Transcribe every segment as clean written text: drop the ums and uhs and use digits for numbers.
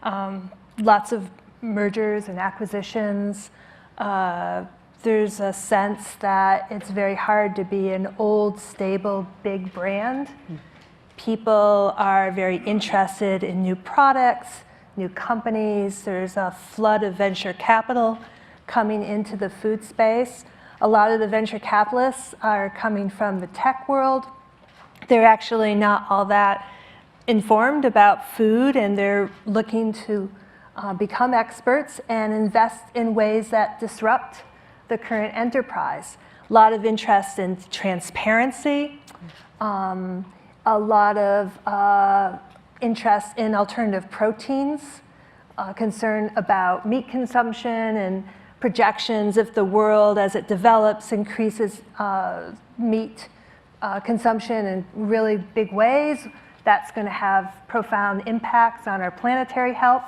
Lots of mergers and acquisitions. There's a sense that it's very hard to be an old, stable, big brand. People are very interested in new products, new companies. There's a flood of venture capital coming into the food space. A lot of the venture capitalists are coming from the tech world. They're actually not all that informed about food, and they're looking to become experts and invest in ways that disrupt the current enterprise. A lot of interest in transparency, a lot of interest in alternative proteins, concern about meat consumption and projections if the world as it develops increases meat consumption in really big ways. That's going to have profound impacts on our planetary health.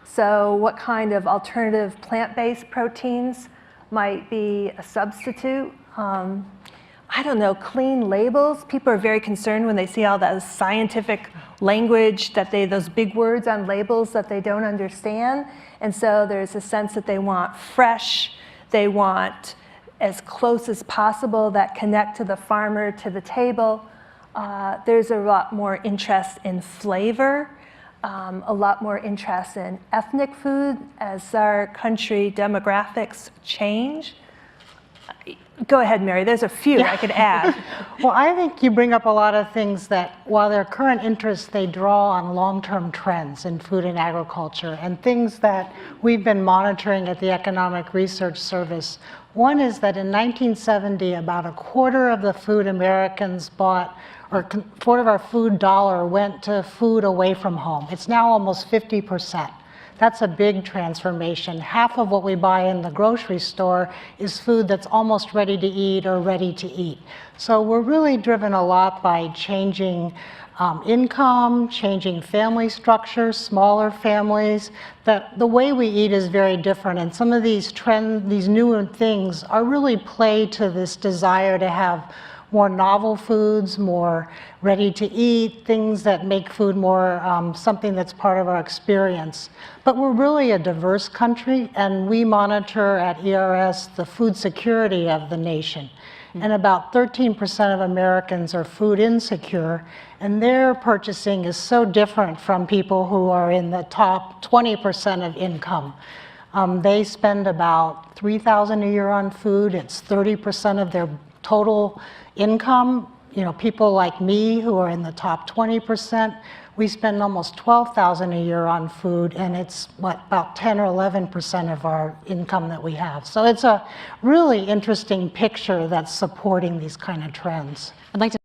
So what kind of alternative plant-based proteins might be a substitute? I don't know, clean labels. People are very concerned when they see all that scientific language, that those big words on labels that they don't understand. And so there's a sense that they want fresh, they want as close as possible that connect to the farmer, to the table. There's a lot more interest in flavor, a lot more interest in ethnic food as our country demographics change. Go ahead, Mary, there's a few I could add. Well, I think you bring up a lot of things that, while they're current interests, they draw on long-term trends in food and agriculture and things that we've been monitoring at the Economic Research Service. One is that in 1970, about a quarter of the food Americans bought, or a quarter of our food dollar went to food away from home. It's now almost 50%. That's a big transformation. Half of what we buy in the grocery store is food that's almost ready to eat or ready to eat. So we're really driven a lot by changing income, changing family structures, smaller families. That the way we eat is very different, and some of these trends, these newer things, are really play to this desire to have more novel foods, more ready to eat, things that make food more something that's part of our experience. But we're really a diverse country, and we monitor at ERS the food security of the nation. And about 13% of Americans are food insecure, and their purchasing is so different from people who are in the top 20% of income. They spend about $3,000 a year on food. It's 30% of their total income. You know, people like me who are in the top 20%, we spend almost $12,000 a year on food, and it's about 10 or 11% of our income that we have. So it's a really interesting picture that's supporting these kind of trends. I'd like to